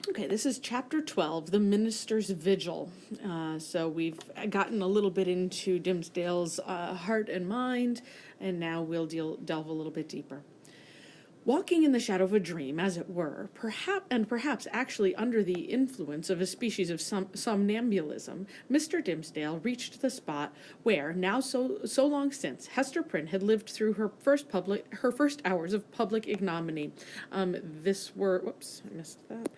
Okay, this is chapter 12, the Ministers Vigil. So we've gotten a little bit into Dimmesdale's heart and mind, and now we'll delve a little bit deeper. Walking in the shadow of a dream, as it were, perhaps actually under the influence of a species of somnambulism, Mr. Dimmesdale reached the spot where, now so long since, Hester Prynne had lived through her first hours of public ignominy. Whoops, I missed that.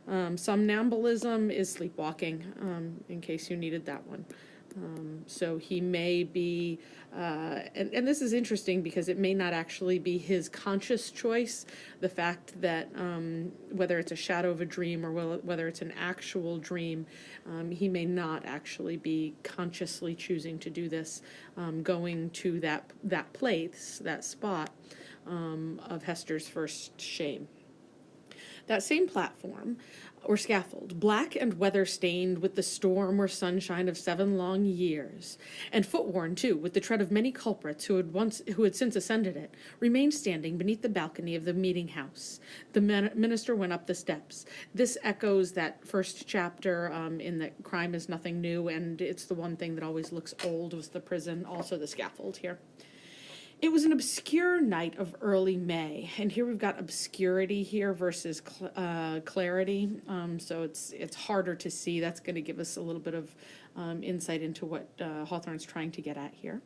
Somnambulism is sleepwalking, in case you needed that one. So he may be, and this is interesting because it may not actually be his conscious choice. The fact that whether it's a shadow of a dream or whether it's an actual dream, he may not actually be consciously choosing to do this, going to that place, that spot of Hester's first shame. That same platform, or scaffold, black and weather-stained with the storm or sunshine of 7 long years, and foot-worn, too, with the tread of many culprits who had since ascended it, remained standing beneath the balcony of the meeting-house. The minister went up the steps. This echoes that first chapter in that crime is nothing new, and it's the one thing that always looks old was the prison, also the scaffold here. It was an obscure night of early May, and here we've got obscurity here versus clarity, so it's harder to see. That's going to give us a little bit of insight into what Hawthorne's trying to get at here.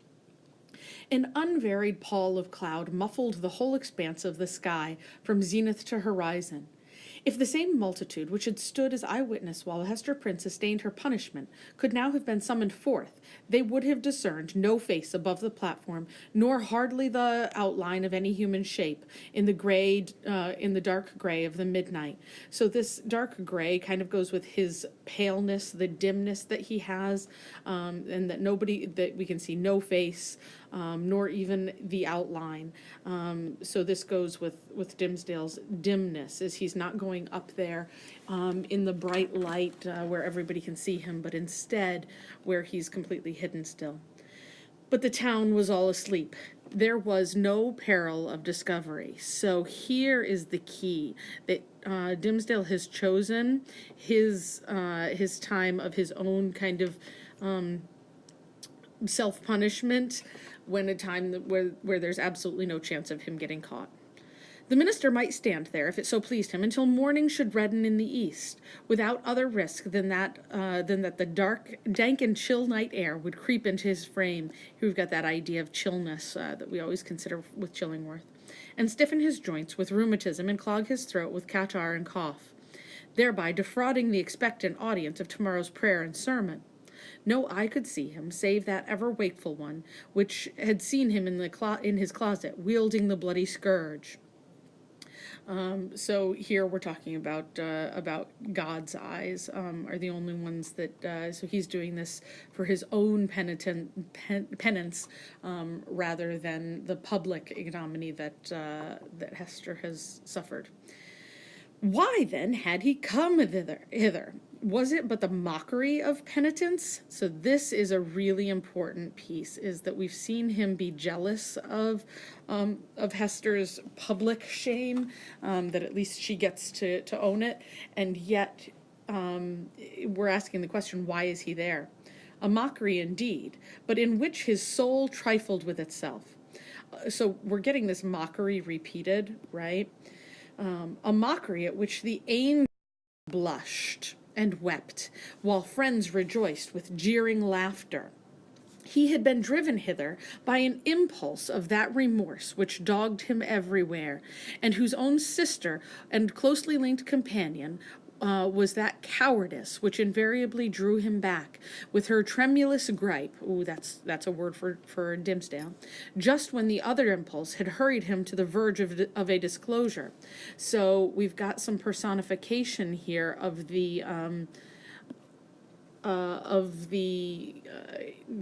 An unvaried pall of cloud muffled the whole expanse of the sky from zenith to horizon. If the same multitude which had stood as eyewitness while Hester Prynne sustained her punishment could now have been summoned forth, they would have discerned no face above the platform, nor hardly the outline of any human shape in the dark gray of the midnight. So this dark gray kind of goes with his paleness, the dimness that he has, and that we can see no face, nor even the outline. So this goes with Dimmesdale's dimness, as he's not going up there in the bright light where everybody can see him, but instead where he's completely hidden still. But the town was all asleep. There was no peril of discovery. So here is the key that Dimmesdale has chosen his time of his own kind of self-punishment when a time where there's absolutely no chance of him getting caught. The minister might stand there, if it so pleased him, until morning should redden in the east, without other risk than that the dark, dank, and chill night air would creep into his frame. Here we've got that idea of chillness that we always consider with Chillingworth, and stiffen his joints with rheumatism and clog his throat with catarrh and cough, thereby defrauding the expectant audience of tomorrow's prayer and sermon. No eye could see him, save that ever-wakeful one, which had seen him in his closet, wielding the bloody scourge. So here we're talking about God's eyes are the only ones that. So he's doing this for his own penance, rather than the public ignominy that Hester has suffered. Why then had he come hither? Was it but the mockery of penitence? So this is a really important piece, is that we've seen him be jealous of Hester's public shame, that at least she gets to own it, and yet we're asking the question, why is he there? A mockery indeed, but in which his soul trifled with itself. So we're getting this mockery repeated, right? A mockery at which the angels blushed and wept, while friends rejoiced with jeering laughter. He had been driven hither by an impulse of that remorse which dogged him everywhere, and whose own sister and closely linked companion was that cowardice which invariably drew him back, with her tremulous gripe, that's a word for Dimmesdale, just when the other impulse had hurried him to the verge of a disclosure. So we've got some personification here of the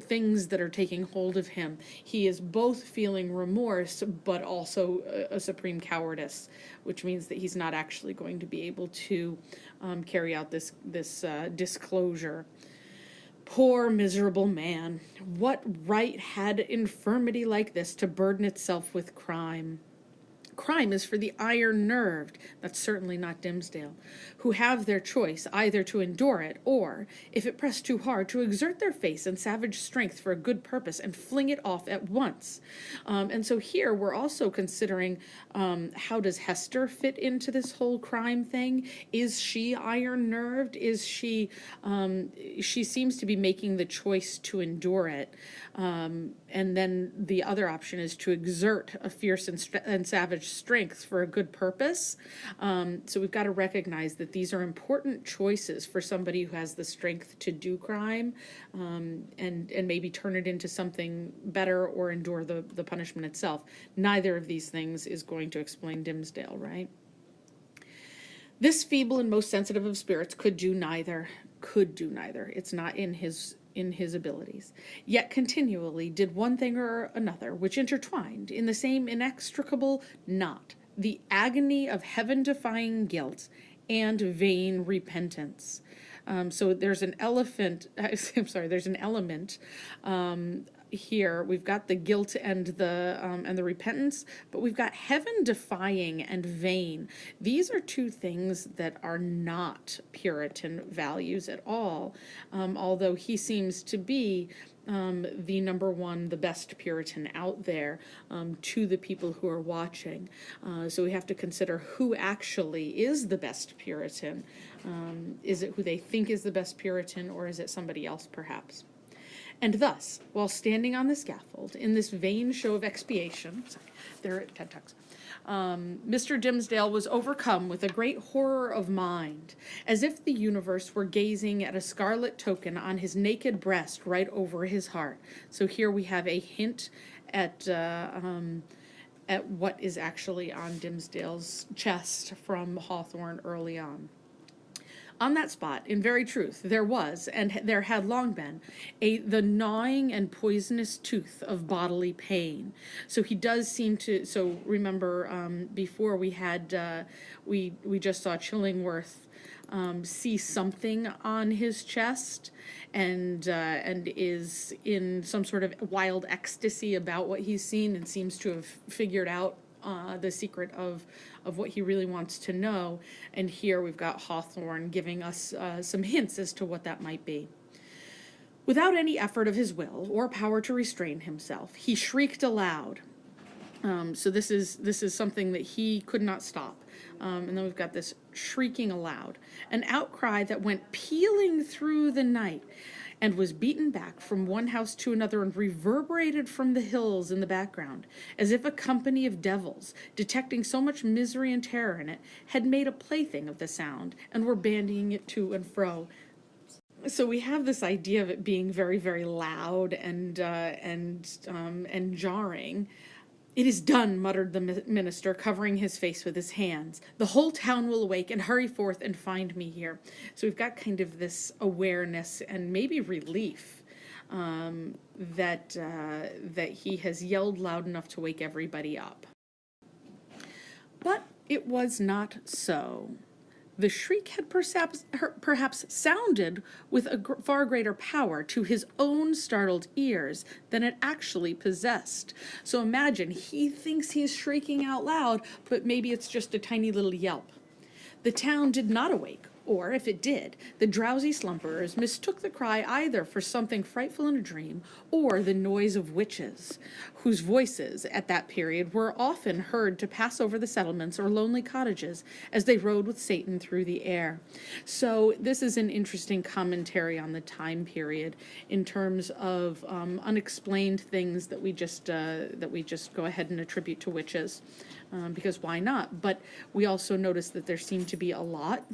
things that are taking hold of him. He is both feeling remorse, but also a supreme cowardice, which means that he's not actually going to be able to carry out this disclosure. Poor miserable man! What right had infirmity like this to burden itself with crime? Crime is for the iron-nerved, that's certainly not Dimmesdale, who have their choice either to endure it or, if it press too hard, to exert their face and savage strength for a good purpose and fling it off at once. And so here we're also considering how does Hester fit into this whole crime thing? Is she iron-nerved? Is she seems to be making the choice to endure it. And then the other option is to exert a fierce and savage strength for a good purpose. So we've got to recognize that these are important choices for somebody who has the strength to do crime, and maybe turn it into something better or endure the punishment itself. Neither of these things is going to explain Dimmesdale, right? This feeble and most sensitive of spirits could do neither. It's not in his abilities, yet continually did one thing or another, which intertwined in the same inextricable knot, the agony of heaven-defying guilt and vain repentance. So there's an there's an element here. We've got the guilt and the repentance, but we've got heaven-defying and vain. These are two things that are not Puritan values at all, although he seems to be the number one, the best Puritan out there to the people who are watching. So we have to consider who actually is the best Puritan. Is it who they think is the best Puritan, or is it somebody else perhaps? And thus, while standing on the scaffold in this vain show of expiation, they're at TED Talks, Mr. Dimmesdale was overcome with a great horror of mind, as if the universe were gazing at a scarlet token on his naked breast right over his heart. So here we have a hint at what is actually on Dimmesdale's chest from Hawthorne early on. On that spot, in very truth, there was, and there had long been, the gnawing and poisonous tooth of bodily pain. So he does seem to. So remember, before we had, we just saw Chillingworth see something on his chest, and is in some sort of wild ecstasy about what he's seen, and seems to have figured out the secret of what he really wants to know. And here we've got Hawthorne giving us some hints as to what that might be. Without any effort of his will or power to restrain himself, he shrieked aloud. So this is something that he could not stop. And then we've got this shrieking aloud, an outcry that went pealing through the night, and was beaten back from one house to another and reverberated from the hills in the background, as if a company of devils, detecting so much misery and terror in it, had made a plaything of the sound and were bandying it to and fro. So we have this idea of it being very, very loud and jarring. "It is done," muttered the minister, covering his face with his hands. "The whole town will awake and hurry forth and find me here." So we've got kind of this awareness and maybe relief that he has yelled loud enough to wake everybody up. But it was not so. The shriek had perhaps sounded with a far greater power to his own startled ears than it actually possessed. So imagine, he thinks he's shrieking out loud, but maybe it's just a tiny little yelp. The town did not awake, or, if it did, the drowsy slumberers mistook the cry either for something frightful in a dream, or the noise of witches, whose voices, at that period, were often heard to pass over the settlements or lonely cottages as they rode with Satan through the air. So this is an interesting commentary on the time period in terms of unexplained things that we just go ahead and attribute to witches, because why not? But we also notice that there seem to be a lot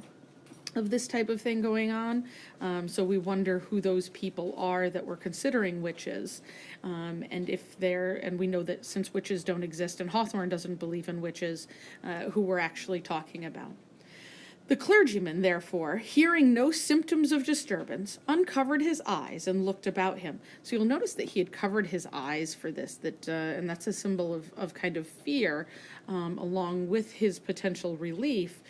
of this type of thing going on, so we wonder who those people are that we're considering witches, and we know that since witches don't exist and Hawthorne doesn't believe in witches, who we're actually talking about. The clergyman, therefore, hearing no symptoms of disturbance, uncovered his eyes and looked about him. So you'll notice that he had covered his eyes for this, and that's a symbol of kind of fear, along with his potential relief.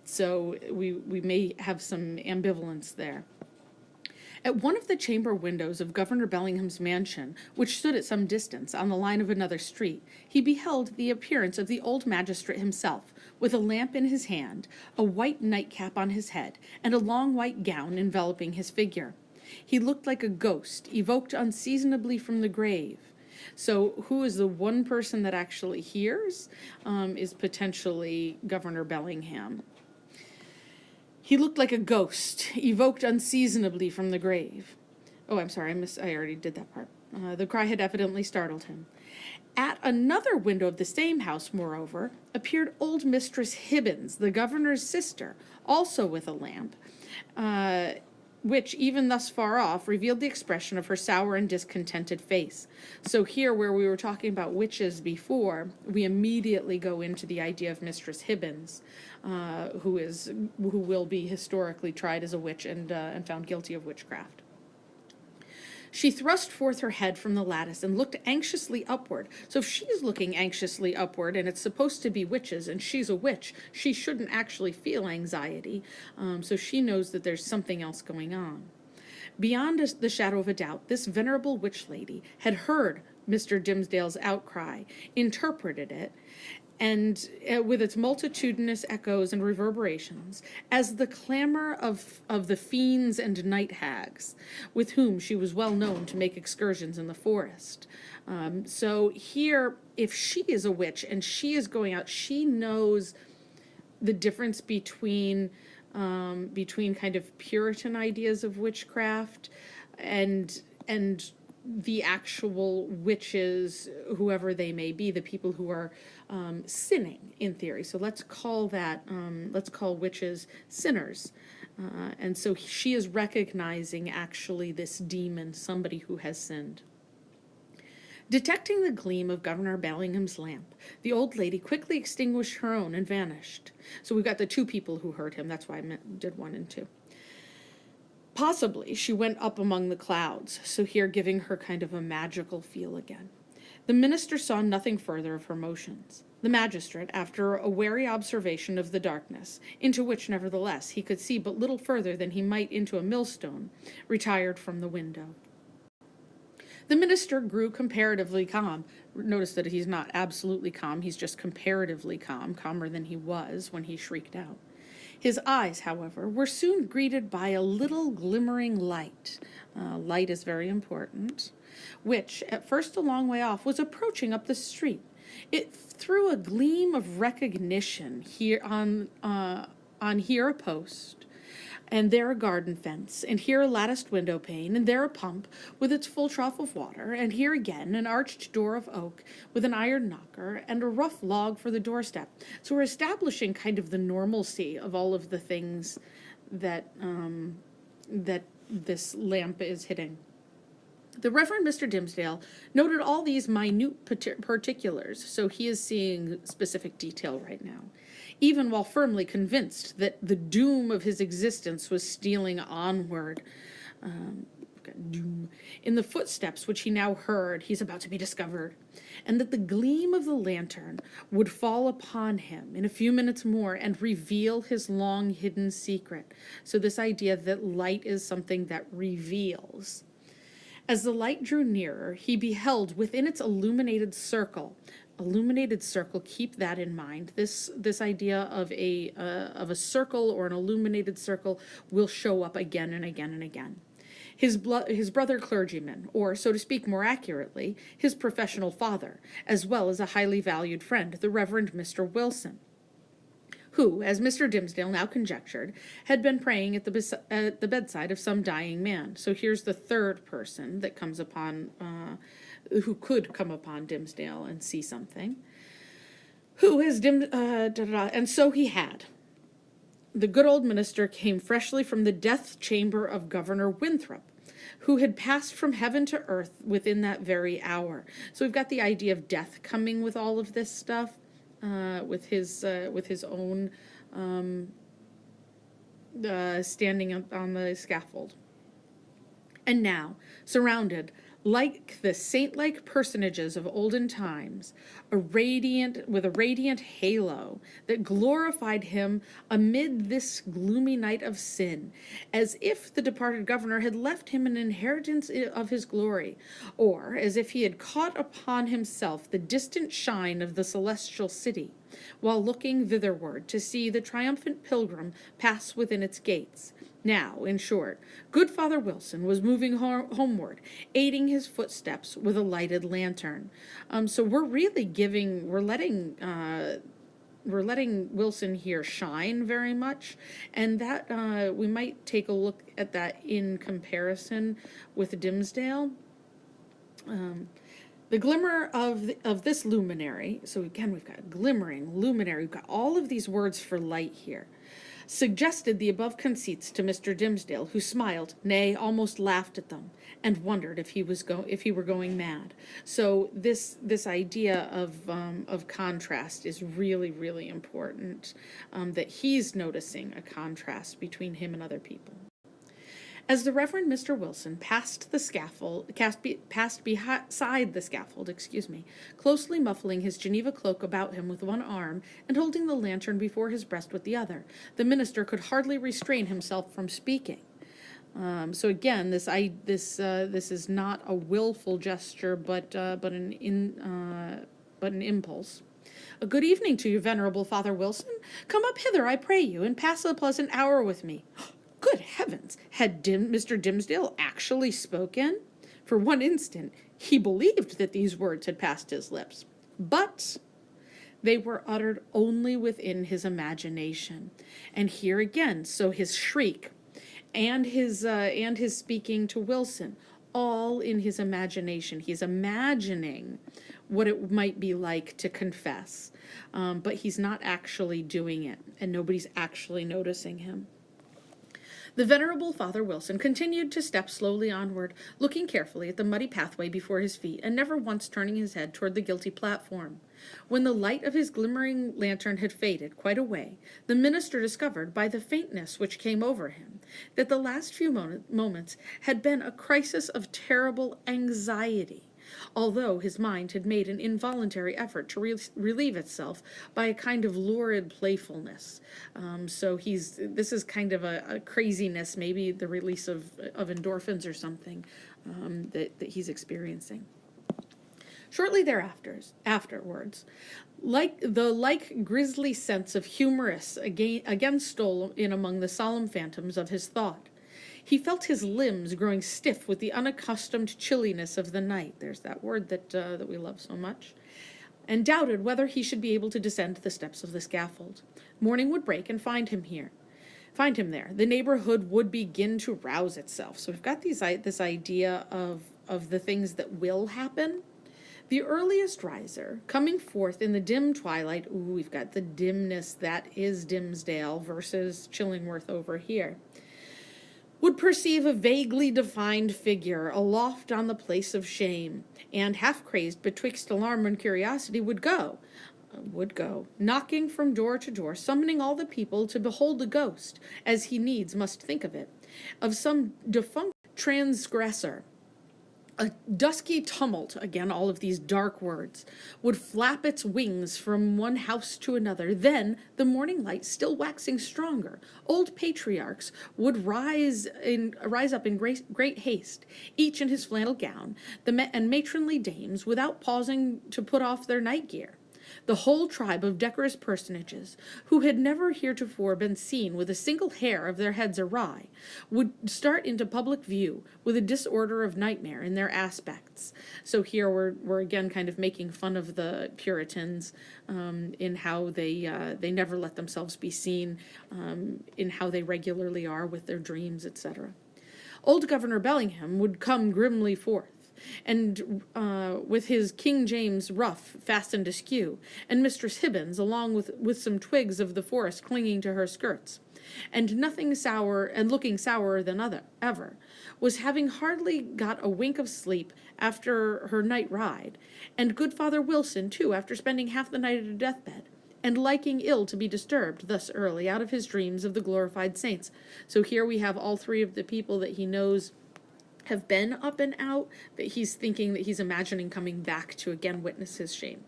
So we may have some ambivalence there. At one of the chamber windows of Governor Bellingham's mansion, which stood at some distance on the line of another street, he beheld the appearance of the old magistrate himself, with a lamp in his hand, a white nightcap on his head, and a long white gown enveloping his figure. He looked like a ghost, evoked unseasonably from the grave. So who is the one person that actually hears is potentially Governor Bellingham. He looked like a ghost, evoked unseasonably from the grave. Oh, I'm sorry, I already did that part. The cry had evidently startled him. At another window of the same house, moreover, appeared old Mistress Hibbins, the governor's sister, also with a lamp, which, even thus far off, revealed the expression of her sour and discontented face. So here, where we were talking about witches before, we immediately go into the idea of Mistress Hibbins, who will be historically tried as a witch and found guilty of witchcraft. She thrust forth her head from the lattice and looked anxiously upward. So if she's looking anxiously upward, and it's supposed to be witches, and she's a witch, she shouldn't actually feel anxiety. So she knows that there's something else going on. Beyond the shadow of a doubt, this venerable witch lady had heard Mr. Dimmesdale's outcry, interpreted it, and with its multitudinous echoes and reverberations, as the clamor of the fiends and night hags, with whom she was well known to make excursions in the forest. So here, if she is a witch and she is going out, she knows the difference between kind of Puritan ideas of witchcraft and the actual witches, whoever they may be, the people who are sinning in theory. So let's call witches sinners. And so she is recognizing actually this demon, somebody who has sinned. Detecting the gleam of Governor Bellingham's lamp, the old lady quickly extinguished her own and vanished. So we've got the two people who heard him. That's why I did 1 and 2. Possibly she went up among the clouds, so here giving her kind of a magical feel again. The minister saw nothing further of her motions. The magistrate, after a wary observation of the darkness, into which, nevertheless, he could see but little further than he might into a millstone, retired from the window. The minister grew comparatively calm. Notice that he's not absolutely calm, he's just comparatively calm, calmer than he was when he shrieked out. His eyes, however, were soon greeted by a little glimmering light. Light is very important, which, at first a long way off, was approaching up the street. It threw a gleam of recognition here on here a post, and there a garden fence, and here a latticed window pane, and there a pump with its full trough of water, and here again an arched door of oak with an iron knocker, and a rough log for the doorstep. So we're establishing kind of the normalcy of all of the things that this lamp is hitting. The Reverend Mr. Dimmesdale noted all these minute particulars, so he is seeing specific detail right now, even while firmly convinced that the doom of his existence was stealing onward. Doom. In the footsteps which he now heard, he's about to be discovered, and that the gleam of the lantern would fall upon him in a few minutes more and reveal his long-hidden secret. So this idea that light is something that reveals. As the light drew nearer, he beheld within its illuminated circle, keep that in mind. This idea of a circle or an illuminated circle will show up again and again and again. His brother clergyman, or, so to speak more accurately, his professional father, as well as a highly valued friend, the Reverend Mr. Wilson, who, as Mr. Dimmesdale now conjectured, had been praying at the bedside of some dying man. So here's the third person that comes upon, who could come upon Dimmesdale and see something. And so he had. The good old minister came freshly from the death chamber of Governor Winthrop, who had passed from heaven to earth within that very hour. So we've got the idea of death coming with all of this stuff. With his own standing up on the scaffold. And now, surrounded like the saint-like personages of olden times, with a radiant halo that glorified him amid this gloomy night of sin, as if the departed governor had left him an inheritance of his glory, or as if he had caught upon himself the distant shine of the celestial city, while looking thitherward to see the triumphant pilgrim pass within its gates. Now, in short, good Father Wilson was moving homeward, aiding his footsteps with a lighted lantern. So we're letting Wilson here shine very much, and that we might take a look at that in comparison with Dimmesdale. The glimmer of this luminary, so again we've got glimmering, luminary, we've got all of these words for light here, suggested the above conceits to Mr. Dimmesdale, who smiled, nay, almost laughed at them, and wondered if he were going mad. So this idea of contrast is really, really important, that he's noticing a contrast between him and other people. As the Reverend Mr. Wilson passed beside the scaffold, closely muffling his Geneva cloak about him with one arm and holding the lantern before his breast with the other, the minister could hardly restrain himself from speaking. So again, this is not a willful gesture, but an impulse. A good evening to you, venerable Father Wilson. Come up hither, I pray you, and pass a pleasant hour with me. Good heavens! Had Mr. Dimmesdale actually spoken? For one instant, he believed that these words had passed his lips. But they were uttered only within his imagination. And here again, so his shriek and his speaking to Wilson, all in his imagination. He's imagining what it might be like to confess, but he's not actually doing it, and nobody's actually noticing him. The venerable Father Wilson continued to step slowly onward, looking carefully at the muddy pathway before his feet, and never once turning his head toward the guilty platform. When the light of his glimmering lantern had faded quite away, the minister discovered, by the faintness which came over him, that the last few moments had been a crisis of terrible anxiety, although his mind had made an involuntary effort to relieve itself by a kind of lurid playfulness. So this is kind of a craziness, maybe the release of endorphins or something that he's experiencing. Shortly afterwards, like grisly sense of humorous again stole in among the solemn phantoms of his thought. He felt his limbs growing stiff with the unaccustomed chilliness of the night. There's that word that we love so much. And doubted whether he should be able to descend the steps of the scaffold. Morning would break and find him there. The neighborhood would begin to rouse itself. So we've got this idea of the things that will happen. The earliest riser, coming forth in the dim twilight, we've got the dimness that is Dimmesdale versus Chillingworth over here, would perceive a vaguely defined figure aloft on the place of shame, and, half-crazed betwixt alarm and curiosity, would go, knocking from door to door, summoning all the people to behold the ghost, as he needs must think of it, of some defunct transgressor. A dusky tumult, again all of these dark words, would flap its wings from one house to another. Then, the morning light still waxing stronger, old patriarchs would rise up in great haste, each in his flannel gown, and matronly dames, without pausing to put off their night gear. The whole tribe of decorous personages, who had never heretofore been seen with a single hair of their heads awry, would start into public view with a disorder of nightmare in their aspects. So here we're again kind of making fun of the Puritans in how they never let themselves be seen, in how they regularly are with their dreams, etc. Old Governor Bellingham would come grimly forth, and with his King James ruff fastened askew, and Mistress Hibbins, along with some twigs of the forest clinging to her skirts, and looking sourer than ever, was having hardly got a wink of sleep after her night ride, and good Father Wilson, too, after spending half the night at a deathbed, and liking ill to be disturbed thus early out of his dreams of the glorified saints. So here we have all three of the people that he knows have been up and out, that he's thinking that he's imagining coming back to again witness his shame.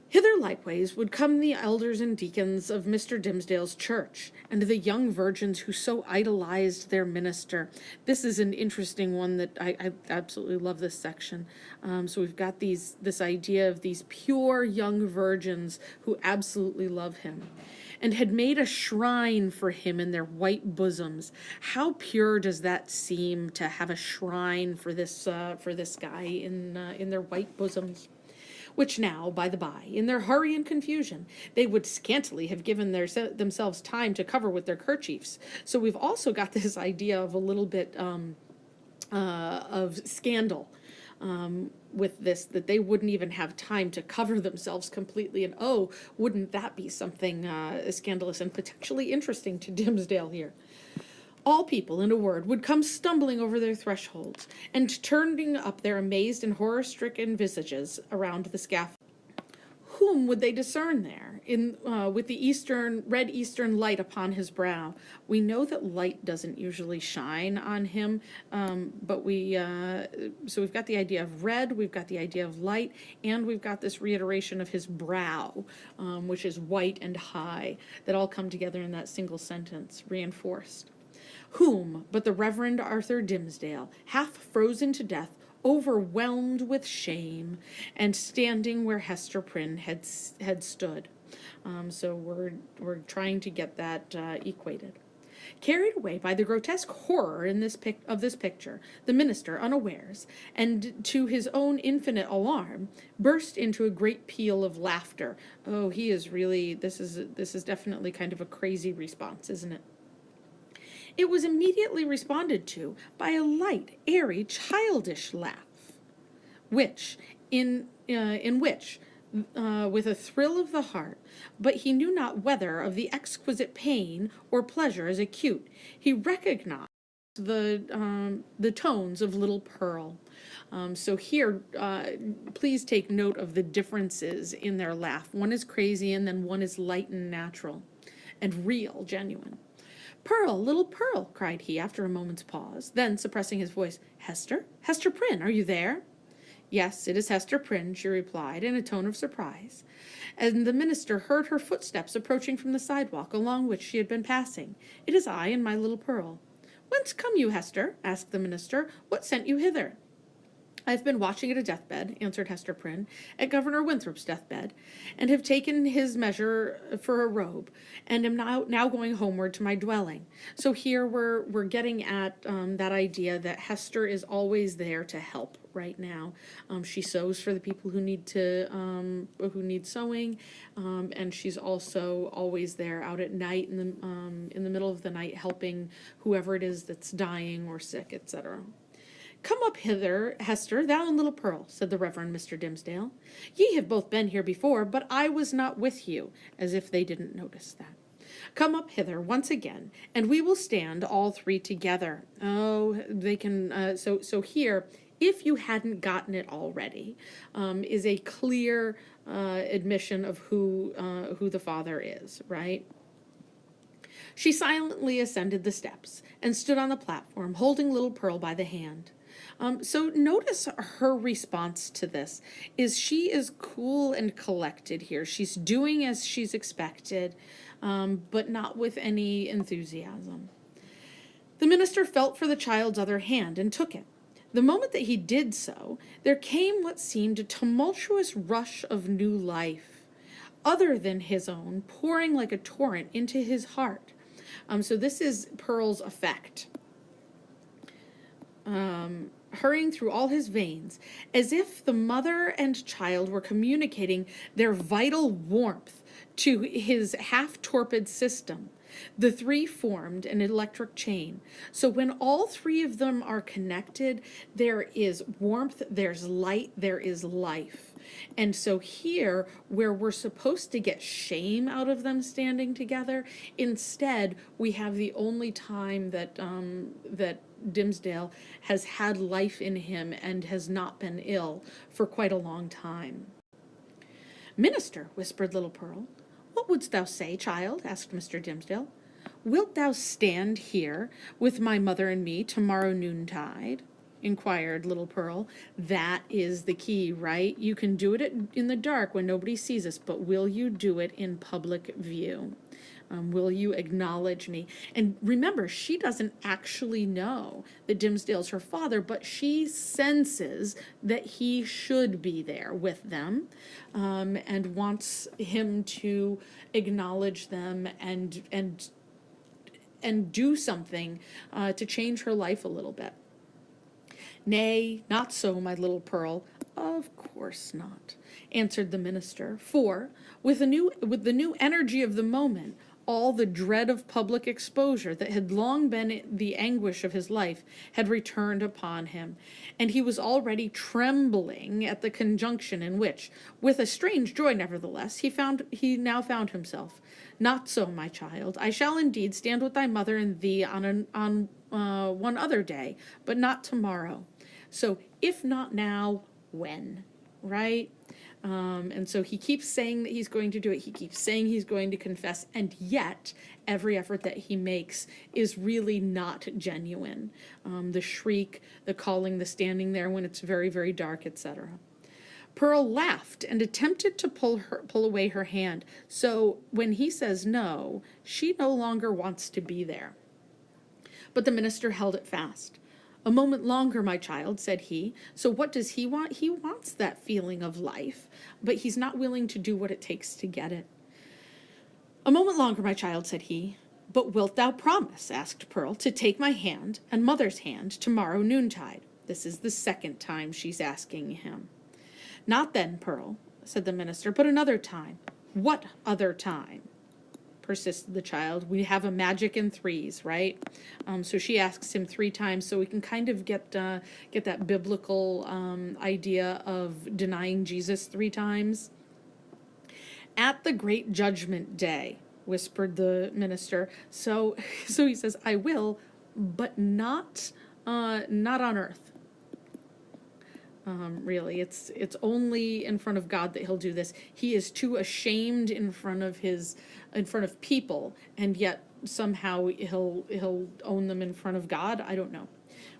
Hither likewise would come the elders and deacons of Mr. Dimmesdale's church, and the young virgins who so idolized their minister. This is an interesting one that I absolutely love this section. So we've got this idea of these pure young virgins who absolutely love him, and had made a shrine for him in their white bosoms. How pure does that seem, to have a shrine for this guy in their white bosoms? Which now, by the by, in their hurry and confusion, they would scantily have given themselves time to cover with their kerchiefs. So we've also got this idea of a little bit of scandal with this, that they wouldn't even have time to cover themselves completely. And oh, wouldn't that be something scandalous and potentially interesting to Dimmesdale here? All people, in a word, would come stumbling over their thresholds, and turning up their amazed and horror-stricken visages around the scaffold. Whom would they discern there, with the red eastern light upon his brow? We know that light doesn't usually shine on him, but so we've got the idea of red, we've got the idea of light, and we've got this reiteration of his brow, which is white and high, that all come together in that single sentence, reinforced. Whom but the Reverend Arthur Dimmesdale, half frozen to death, overwhelmed with shame, and standing where Hester Prynne had stood. So we're trying to get that equated. Carried away by the grotesque horror in this picture, the minister, unawares, and to his own infinite alarm, burst into a great peal of laughter. Oh, he is really, this is definitely kind of a crazy response, isn't it? It was immediately responded to by a light, airy, childish laugh, which, with a thrill of the heart, but he knew not whether of the exquisite pain or pleasure as acute, he recognized the tones of little Pearl. So here, please take note of the differences in their laugh. One is crazy, and then one is light and natural, and real, genuine. Pearl, little Pearl, cried he after a moment's pause. Then, suppressing his voice, Hester? Hester Prynne, are you there? Yes, it is Hester Prynne, she replied, in a tone of surprise. And the minister heard her footsteps approaching from the sidewalk along which she had been passing. It is I and my little Pearl. Whence come you, Hester? Asked the minister. What sent you hither? I have been watching at a deathbed, answered Hester Prynne, at Governor Winthrop's deathbed, and have taken his measure for a robe, and am now going homeward to my dwelling. So here we're getting at that idea that Hester is always there to help right now. She sews for the people who need sewing, and she's also always there out at night in the middle of the night, helping whoever it is that's dying or sick, etc. Come up hither, Hester, thou and little Pearl, said the Reverend Mr. Dimmesdale. Ye have both been here before, but I was not with you, as if they didn't notice that. Come up hither once again, and we will stand all three together. Oh, they can, so here, if you hadn't gotten it already, is a clear admission of who the father is, right? She silently ascended the steps and stood on the platform, holding little Pearl by the hand. So notice her response to this is she is cool and collected here. She's doing as she's expected, but not with any enthusiasm. The minister felt for the child's other hand and took it. The moment that he did so, there came what seemed a tumultuous rush of new life, other than his own, pouring like a torrent into his heart. So this is Pearl's effect. Hurrying through all his veins, as if the mother and child were communicating their vital warmth to his half-torpid system. The three formed an electric chain. So when all three of them are connected, there is warmth, there's light, there is life. And so here, where we're supposed to get shame out of them standing together, instead we have the only time that Dimmesdale has had life in him and has not been ill for quite a long time. Minister, whispered little Pearl. What wouldst thou say, child? Asked Mr. Dimmesdale. "Wilt thou stand here with my mother and me tomorrow noontide?" inquired little Pearl. That is the key, right? You can do it in the dark when nobody sees us, but will you do it in public view? Will you acknowledge me? And remember, she doesn't actually know that Dimmesdale's her father, but she senses that he should be there with them, and wants him to acknowledge them and do something to change her life a little bit. "Nay, not so, my little Pearl. Of course not," answered the minister, for, with the new energy of the moment, all the dread of public exposure that had long been the anguish of his life had returned upon him, and he was already trembling at the conjunction in which, with a strange joy nevertheless, he now found himself. "Not so, my child. I shall indeed stand with thy mother and thee on one other day, but not tomorrow. So, if not now, when?" Right? And so he keeps saying that he's going to do it. He keeps saying he's going to confess. And yet, every effort that he makes is really not genuine. The shriek, the calling, the standing there when it's very, very dark, etc. Pearl laughed and attempted to pull away her hand. So when he says no, she no longer wants to be there. But the minister held it fast. "A moment longer, my child," said he. So what does he want? He wants that feeling of life, but he's not willing to do what it takes to get it. "A moment longer, my child," said he. "But wilt thou promise," asked Pearl, "to take my hand and mother's hand tomorrow noontide?" This is the second time she's asking him. "Not then, Pearl," said the minister, "but another time." "What other time?" persisted the child. "We have a magic in threes, right?" So she asks him 3 times, so we can kind of get that biblical idea of denying Jesus 3 times. "At the great judgment day," whispered the minister. So he says, "I will, but not on earth." Really, it's only in front of God that he'll do this. He is too ashamed in front of people, and yet somehow he'll own them in front of God. I don't know,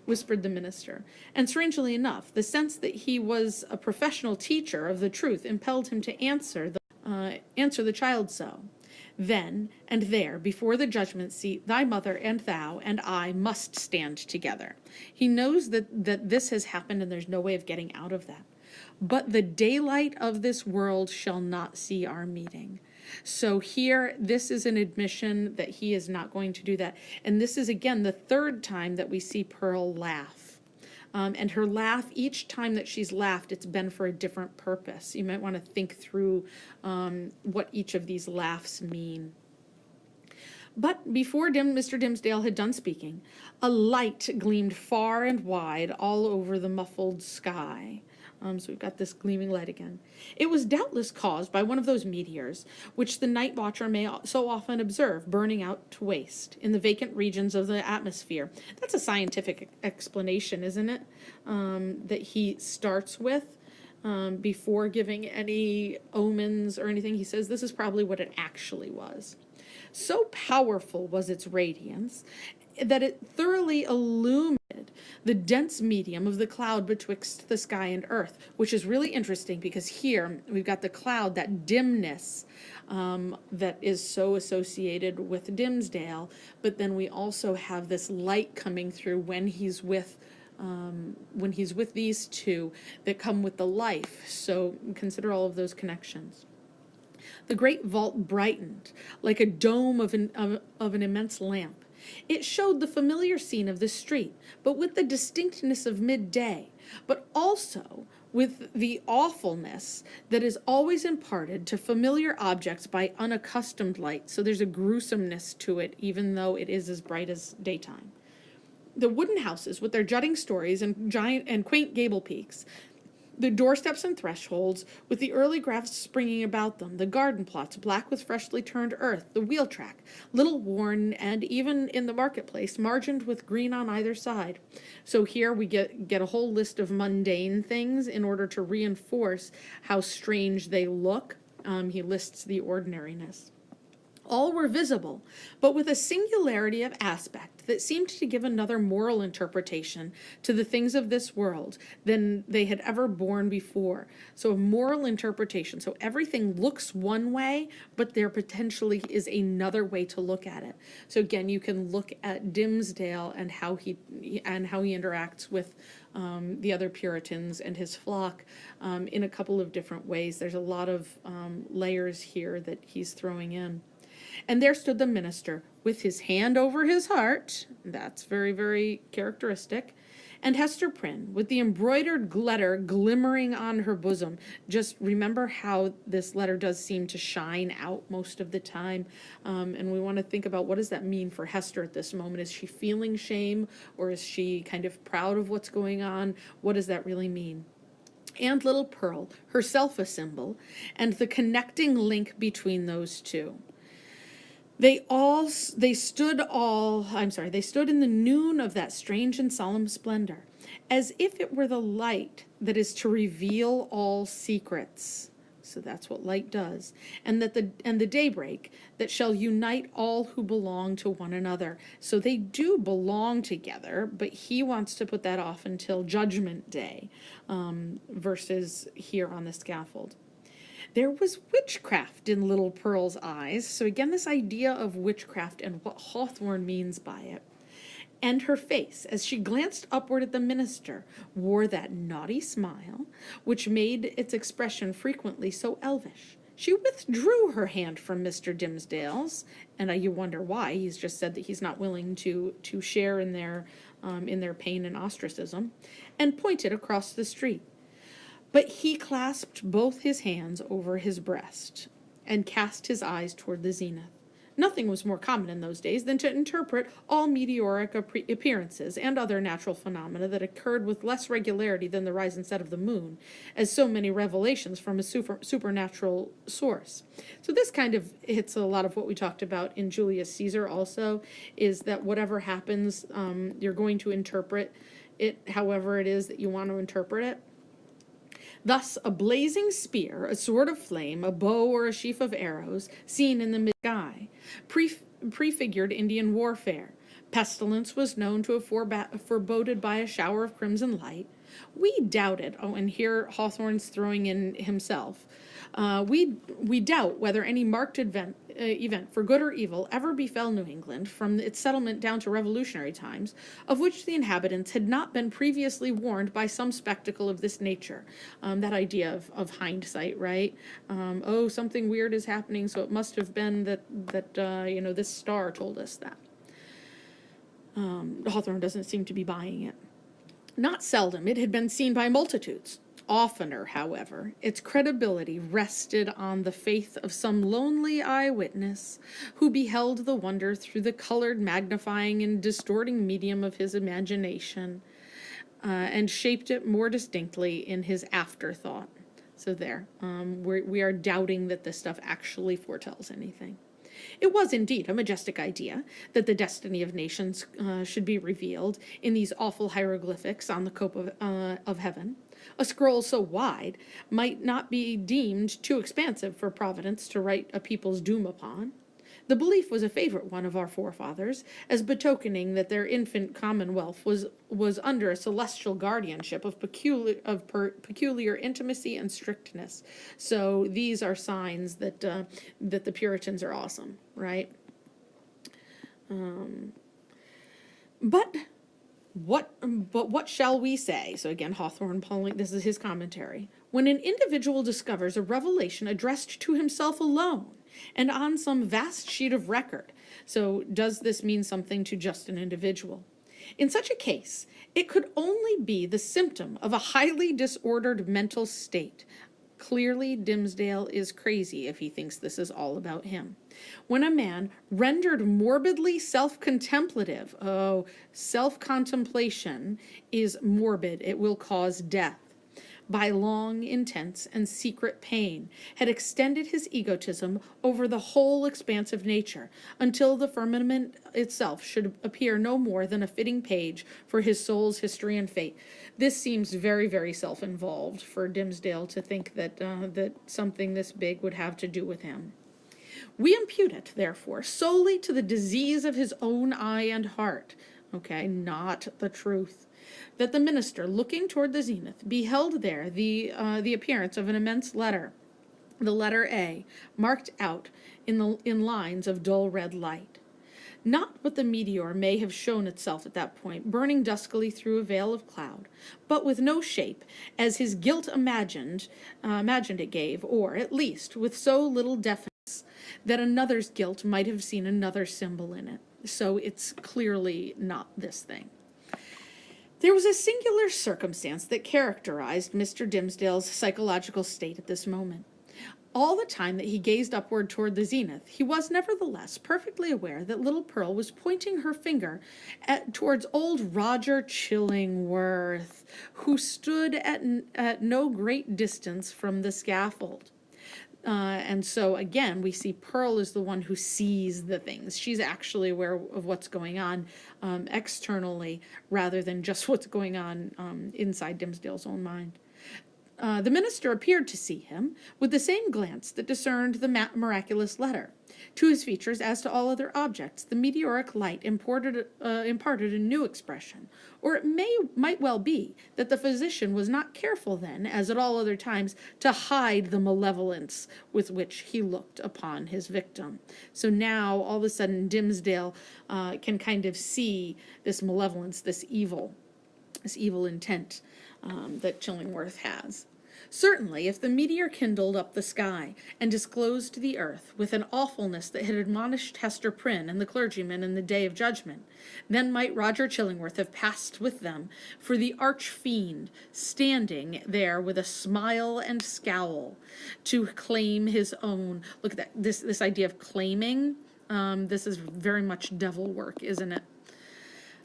whispered the minister. And strangely enough, the sense that he was a professional teacher of the truth impelled him to answer the child so. "Then and there, before the judgment seat, thy mother and thou and I must stand together." He knows that this has happened and there's no way of getting out of that. "But the daylight of this world shall not see our meeting." So here, this is an admission that he is not going to do that. And this is, again, the 3rd time that we see Pearl laugh. And her laugh, each time that she's laughed, it's been for a different purpose. You might want to think through what each of these laughs mean. But before Mr. Dimmesdale had done speaking, a light gleamed far and wide all over the muffled sky. So we've got this gleaming light again. It was doubtless caused by one of those meteors which the night watcher may so often observe burning out to waste in the vacant regions of the atmosphere. That's a scientific explanation, isn't it? That he starts with before giving any omens or anything. He says this is probably what it actually was. So powerful was its radiance that it thoroughly illuminated the dense medium of the cloud betwixt the sky and earth, which is really interesting because here we've got the cloud, that dimness that is so associated with Dimmesdale, but then we also have this light coming through when he's with these two that come with the life. So consider all of those connections. The great vault brightened like a dome of an immense lamp. It showed the familiar scene of the street, but with the distinctness of midday, but also with the awfulness that is always imparted to familiar objects by unaccustomed light. So there's a gruesomeness to it, even though it is as bright as daytime. The wooden houses with their jutting stories and giant and quaint gable peaks, the doorsteps and thresholds with the early grass springing about them, the garden plots black with freshly turned earth, the wheel track, little worn, and even in the marketplace, margined with green on either side. So here we get a whole list of mundane things in order to reinforce how strange they look. He lists the ordinariness. All were visible, but with a singularity of aspect that seemed to give another moral interpretation to the things of this world than they had ever borne before. So a moral interpretation. So everything looks one way, but there potentially is another way to look at it. So again, you can look at Dimmesdale and how he interacts with the other Puritans and his flock in a couple of different ways. There's a lot of layers here that he's throwing in. And there stood the minister, with his hand over his heart, that's very, very characteristic, and Hester Prynne, with the embroidered letter glimmering on her bosom. Just remember how this letter does seem to shine out most of the time, and we want to think about what does that mean for Hester at this moment. Is she feeling shame, or is she kind of proud of what's going on? What does that really mean? And little Pearl, herself a symbol, and the connecting link between those two. They stood in the noon of that strange and solemn splendor, as if it were the light that is to reveal all secrets. So that's what light does. And the daybreak that shall unite all who belong to one another. So they do belong together, but he wants to put that off until Judgment Day, versus here on the scaffold. There was witchcraft in little Pearl's eyes. So again, this idea of witchcraft and what Hawthorne means by it. And her face, as she glanced upward at the minister, wore that naughty smile, which made its expression frequently so elvish. She withdrew her hand from Mr. Dimmesdale's, and you wonder why. He's just said that he's not willing to share in their pain and ostracism, and pointed across the street. But he clasped both his hands over his breast and cast his eyes toward the zenith. Nothing was more common in those days than to interpret all meteoric appearances and other natural phenomena that occurred with less regularity than the rise and set of the moon, as so many revelations from a supernatural source. So this kind of hits a lot of what we talked about in Julius Caesar also, is that whatever happens, you're going to interpret it however it is that you want to interpret it. Thus, a blazing spear, a sword of flame, a bow, or a sheaf of arrows, seen in the mid-sky, prefigured Indian warfare. Pestilence was known to have foreboded by a shower of crimson light. We doubted, and here Hawthorne's throwing in himself, we doubt whether any marked event, for good or evil, ever befell New England, from its settlement down to Revolutionary times, of which the inhabitants had not been previously warned by some spectacle of this nature. That idea of hindsight, right? Something weird is happening, so it must have been that this star told us that. Hawthorne doesn't seem to be buying it. Not seldom it had been seen by multitudes. Oftener, however, its credibility rested on the faith of some lonely eyewitness who beheld the wonder through the colored, magnifying, and distorting medium of his imagination, and shaped it more distinctly in his afterthought. So there, we are doubting that this stuff actually foretells anything. It was indeed a majestic idea that the destiny of nations should be revealed in these awful hieroglyphics on the cope of heaven. A scroll so wide might not be deemed too expansive for Providence to write a people's doom upon. The belief was a favorite one of our forefathers, as betokening that their infant commonwealth was under a celestial guardianship of peculiar intimacy and strictness. So these are signs that the Puritans are awesome, right? But what shall we say? So again, Hawthorne, this is his commentary. When an individual discovers a revelation addressed to himself alone, and on some vast sheet of record. So does this mean something to just an individual? In such a case, it could only be the symptom of a highly disordered mental state. Clearly, Dimmesdale is crazy if he thinks this is all about him. When a man rendered morbidly self-contemplative, self-contemplation is morbid, it will cause death, by long, intense, and secret pain, had extended his egotism over the whole expanse of nature, until the firmament itself should appear no more than a fitting page for his soul's history and fate. This seems very, very self-involved for Dimmesdale to think that something this big would have to do with him. We impute it, therefore, solely to the disease of his own eye and heart, okay, not the truth. That the minister, looking toward the zenith, beheld there the appearance of an immense letter, the letter A, marked out in lines of dull red light. Not but the meteor may have shown itself at that point, burning duskily through a veil of cloud, but with no shape, as his guilt imagined it gave, or, at least, with so little definiteness that another's guilt might have seen another symbol in it. So it's clearly not this thing. There was a singular circumstance that characterized Mr. Dimmesdale's psychological state at this moment. All the time that he gazed upward toward the zenith, he was nevertheless perfectly aware that little Pearl was pointing her finger towards old Roger Chillingworth, who stood at no great distance from the scaffold. And so, again, we see Pearl is the one who sees the things. She's actually aware of what's going on externally rather than just what's going on inside Dimmesdale's own mind. The minister appeared to see him with the same glance that discerned the miraculous letter. To his features, as to all other objects, the meteoric light imparted a new expression. Or it might well be that the physician was not careful then, as at all other times, to hide the malevolence with which he looked upon his victim. So now, all of a sudden, Dimmesdale can kind of see this malevolence, this evil intent that Chillingworth has. Certainly, if the meteor kindled up the sky and disclosed the earth with an awfulness that had admonished Hester Prynne and the clergyman in the day of judgment, then might Roger Chillingworth have passed with them for the arch-fiend, standing there with a smile and scowl to claim his own. Look at that, this idea of claiming. This is very much devil work, isn't it?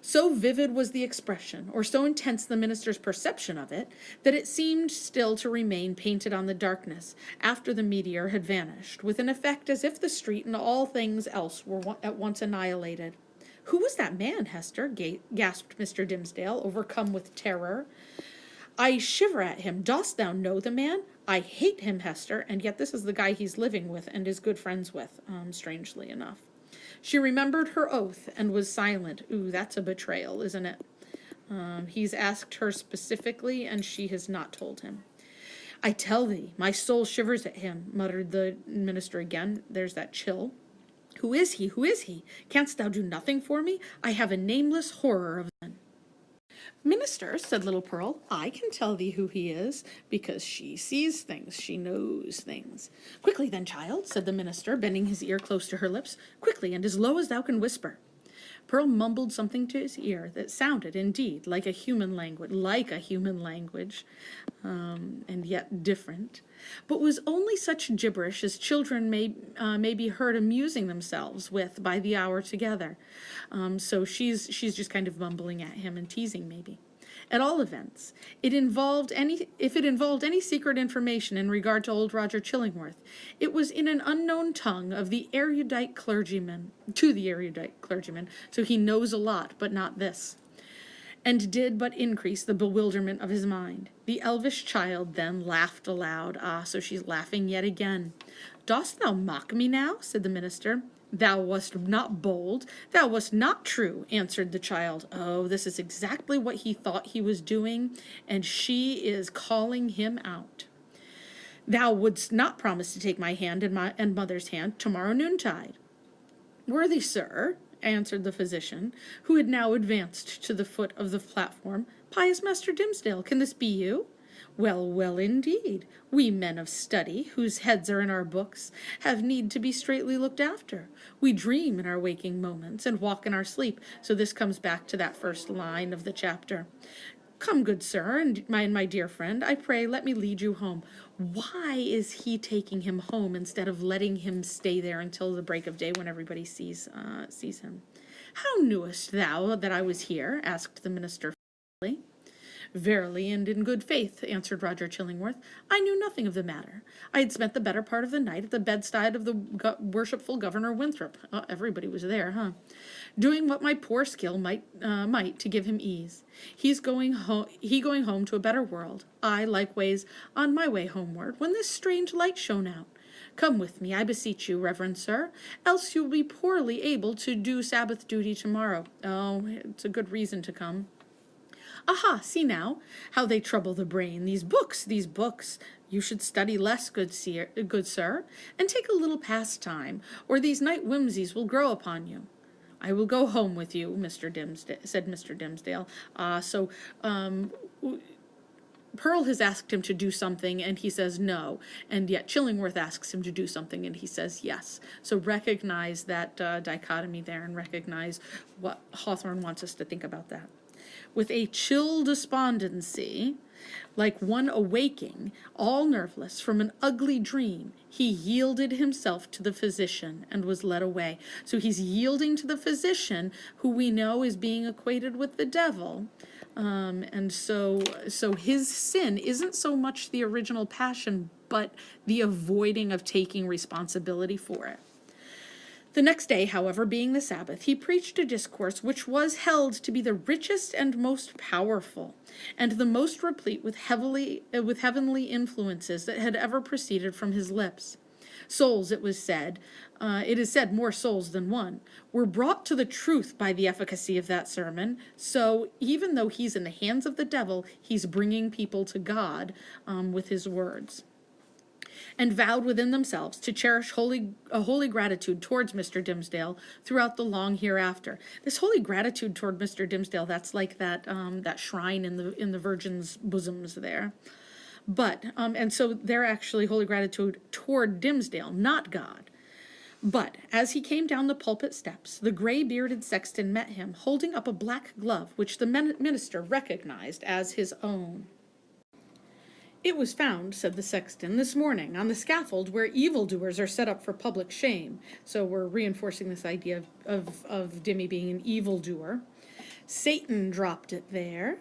So vivid was the expression, or so intense the minister's perception of it, that it seemed still to remain painted on the darkness after the meteor had vanished, with an effect as if the street and all things else were at once annihilated. "Who was that man, Hester?" gasped Mr. Dimmesdale, overcome with terror. "I shiver at him. Dost thou know the man? I hate him, Hester, and yet this is the guy he's living with and is good friends with, strangely enough." She remembered her oath and was silent. Ooh, that's a betrayal, isn't it? He's asked her specifically, and she has not told him. "I tell thee, my soul shivers at him," muttered the minister again. There's that chill. "Who is he? Who is he? Canst thou do nothing for me? I have a nameless horror of them." "Minister," said little Pearl, "I can tell thee who he is, because she sees things, she knows things." "Quickly then, child," said the minister, bending his ear close to her lips. "Quickly, and as low as thou can whisper." Pearl mumbled something to his ear that sounded, indeed, like a human language, and yet different, but was only such gibberish as children may be heard amusing themselves with by the hour together. So she's just kind of mumbling at him and teasing, maybe. At all events, if it involved any secret information in regard to old Roger Chillingworth, it was in an unknown tongue of the erudite clergyman, so he knows a lot, but not this, and did but increase the bewilderment of his mind. The elvish child then laughed aloud. So she's laughing yet again. "Dost thou mock me now?" said the minister. "Thou wast not bold, thou wast not true," answered the child. Oh, this is exactly what he thought he was doing, and she is calling him out. "Thou wouldst not promise to take my hand and mother's hand tomorrow noontide." "Worthy sir," answered the physician, who had now advanced to the foot of the platform, "pious Master Dimmesdale, can this be you? Well, well, indeed. We men of study, whose heads are in our books, have need to be straitly looked after. We dream in our waking moments and walk in our sleep, so this comes back to that first line of the chapter. Come, good sir, and my dear friend, I pray let me lead you home." Why is he taking him home instead of letting him stay there until the break of day when everybody sees him? "How knewest thou that I was here?" asked the minister. "Verily and in good faith," answered Roger Chillingworth, "I knew nothing of the matter. I had spent the better part of the night at the bedside of the worshipful Governor Winthrop." Everybody was there, "doing what my poor skill might to give him ease. He going home to a better world. I likewise on my way homeward, when this strange light shone out. Come with me, I beseech you, reverend sir, else you'll be poorly able to do Sabbath duty tomorrow. Oh, it's a good reason to come. Aha, see now, how they trouble the brain. These books. You should study less, good sir, and take a little pastime, or these night whimsies will grow upon you. I will go home with you, said Mr. Dimmesdale. Pearl has asked him to do something, and he says no, and yet Chillingworth asks him to do something, and he says yes. So recognize that dichotomy there, and recognize what Hawthorne wants us to think about that. With a chill despondency, like one awaking, all nerveless from an ugly dream, he yielded himself to the physician and was led away. So he's yielding to the physician, who we know is being equated with the devil. And so his sin isn't so much the original passion, but the avoiding of taking responsibility for it. The next day, however, being the Sabbath, he preached a discourse which was held to be the richest and most powerful, and the most replete with heavenly influences that had ever proceeded from his lips. Souls, it is said more souls than one, were brought to the truth by the efficacy of that sermon. So even though he's in the hands of the devil, he's bringing people to God with his words. And vowed within themselves to cherish a holy gratitude towards Mr. Dimmesdale throughout the long hereafter. This holy gratitude toward Mr. Dimmesdale, that's like that shrine in the Virgin's bosoms there. But and so they're actually holy gratitude toward Dimmesdale, not God. But as he came down the pulpit steps, the gray-bearded sexton met him, holding up a black glove which the minister recognized as his own. It was found, said the sexton, this morning on the scaffold where evildoers are set up for public shame. So we're reinforcing this idea of Dimmy being an evildoer. Satan dropped it there,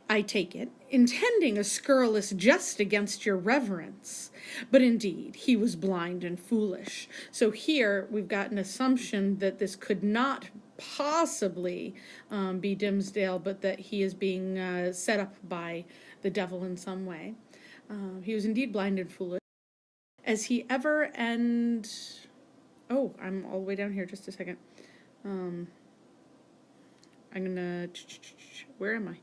I take it, intending a scurrilous jest against your reverence. But indeed, he was blind and foolish. So here we've got an assumption that this could not possibly be Dimmesdale, but that he is being set up by the devil in some way. He was indeed blind and foolish, as he ever and... Oh, I'm all the way down here, just a second. I'm gonna... Where am I?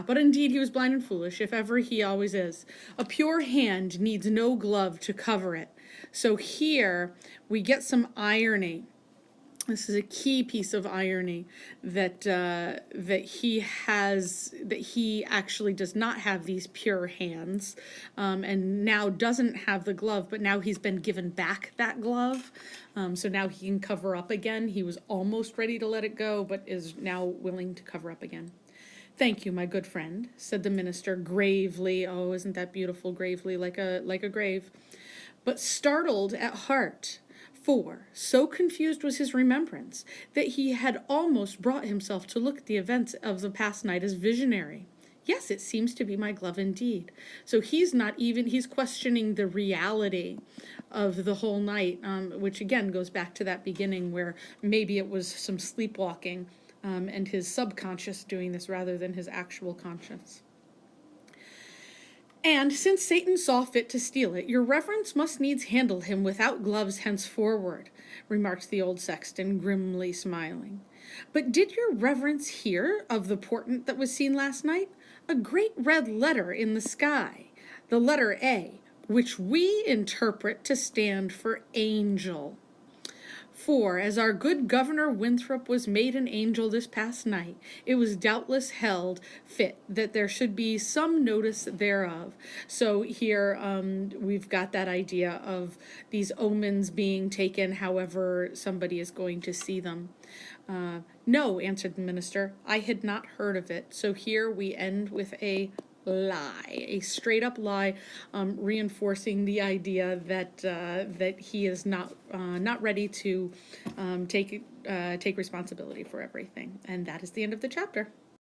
But indeed he was blind and foolish, if ever he always is. A pure hand needs no glove to cover it. So here we get some irony. This is a key piece of irony that he actually does not have these pure hands, and now doesn't have the glove, but now he's been given back that glove. So now he can cover up again. He was almost ready to let it go, but is now willing to cover up again. Thank you, my good friend, said the minister gravely. Oh, isn't that beautiful? Gravely, like a grave, but startled at heart. For so confused was his remembrance that he had almost brought himself to look at the events of the past night as visionary. Yes, it seems to be my glove indeed. So he's questioning the reality of the whole night, which again goes back to that beginning where maybe it was some sleepwalking and his subconscious doing this rather than his actual conscience. And since Satan saw fit to steal it, your reverence must needs handle him without gloves henceforward, remarked the old sexton, grimly smiling. But did your reverence hear of the portent that was seen last night? A great red letter in the sky, the letter A, which we interpret to stand for angel. For, as our good Governor Winthrop was made an angel this past night, it was doubtless held fit that there should be some notice thereof. So here we've got that idea of these omens being taken however somebody is going to see them. No, answered the minister, I had not heard of it. So here we end with a lie, a straight up lie, reinforcing the idea that he is not ready to take responsibility for everything. And that is the end of the chapter.